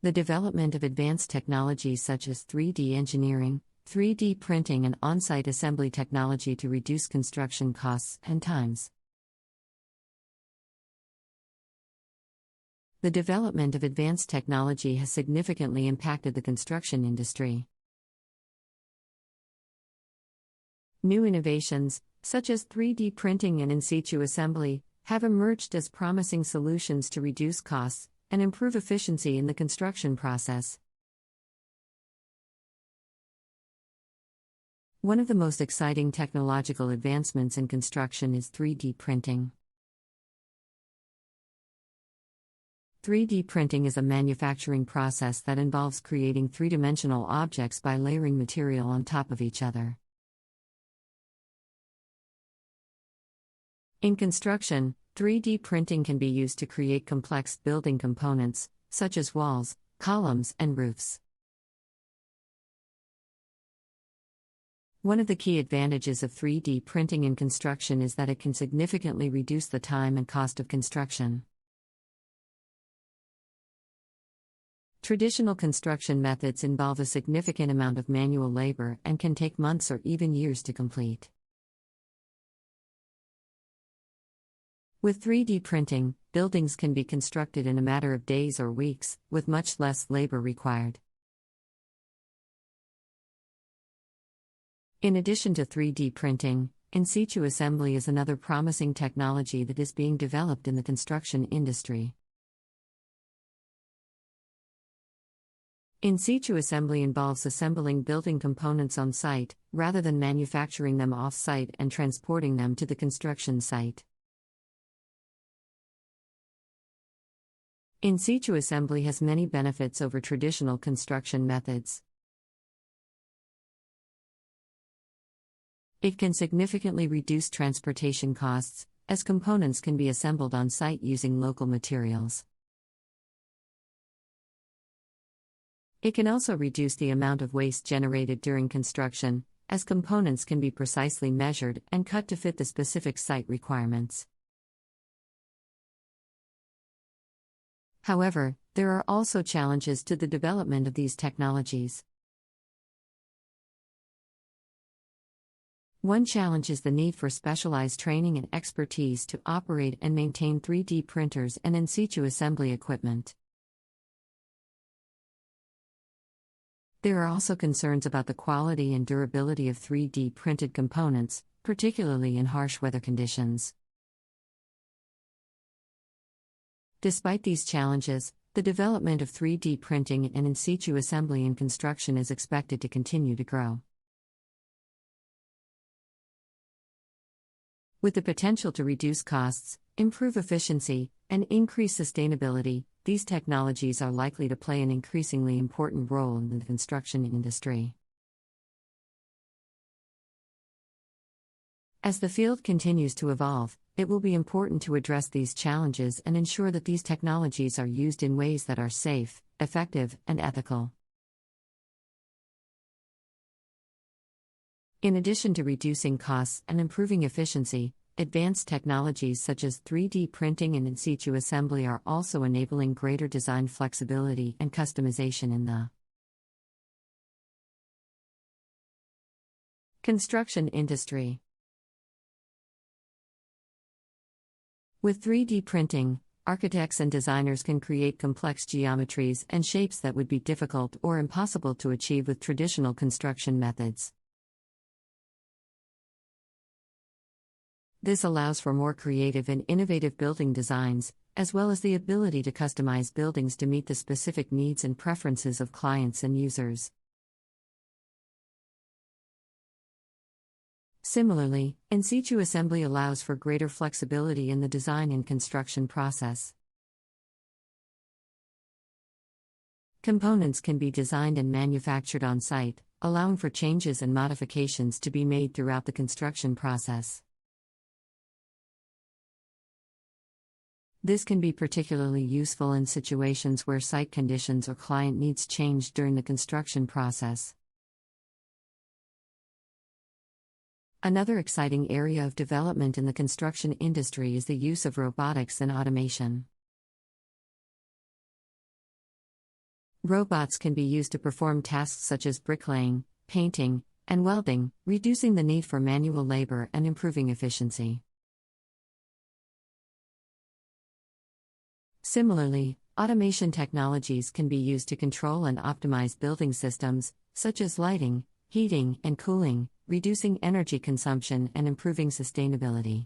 The development of advanced technologies such as 3D engineering, 3D printing, and on-site assembly technology to reduce construction costs and times. The development of advanced technology has significantly impacted the construction industry. New innovations, such as 3D printing and in situ assembly, have emerged as promising solutions to reduce costs and improve efficiency in the construction process. One of the most exciting technological advancements in construction is 3D printing. 3D printing is a manufacturing process that involves creating three-dimensional objects by layering material on top of each other. In construction, 3D printing can be used to create complex building components, such as walls, columns, and roofs. One of the key advantages of 3D printing in construction is that it can significantly reduce the time and cost of construction. Traditional construction methods involve a significant amount of manual labor and can take months or even years to complete. With 3D printing, buildings can be constructed in a matter of days or weeks, with much less labor required. In addition to 3D printing, in situ assembly is another promising technology that is being developed in the construction industry. In situ assembly involves assembling building components on site, rather than manufacturing them off-site and transporting them to the construction site. In situ assembly has many benefits over traditional construction methods. It can significantly reduce transportation costs, as components can be assembled on site using local materials. It can also reduce the amount of waste generated during construction, as components can be precisely measured and cut to fit the specific site requirements. However, there are also challenges to the development of these technologies. One challenge is the need for specialized training and expertise to operate and maintain 3D printers and in situ assembly equipment. There are also concerns about the quality and durability of 3D printed components, particularly in harsh weather conditions. Despite these challenges, the development of 3D printing and in situ assembly in construction is expected to continue to grow. With the potential to reduce costs, improve efficiency, and increase sustainability, these technologies are likely to play an increasingly important role in the construction industry. As the field continues to evolve, it will be important to address these challenges and ensure that these technologies are used in ways that are safe, effective, and ethical. In addition to reducing costs and improving efficiency, advanced technologies such as 3D printing and in situ assembly are also enabling greater design flexibility and customization in the construction industry. With 3D printing, architects and designers can create complex geometries and shapes that would be difficult or impossible to achieve with traditional construction methods. This allows for more creative and innovative building designs, as well as the ability to customize buildings to meet the specific needs and preferences of clients and users. Similarly, in situ assembly allows for greater flexibility in the design and construction process. Components can be designed and manufactured on site, allowing for changes and modifications to be made throughout the construction process. This can be particularly useful in situations where site conditions or client needs change during the construction process. Another exciting area of development in the construction industry is the use of robotics and automation. Robots can be used to perform tasks such as bricklaying, painting, and welding, reducing the need for manual labor and improving efficiency. Similarly, automation technologies can be used to control and optimize building systems, such as lighting, heating, and cooling, reducing energy consumption and improving sustainability.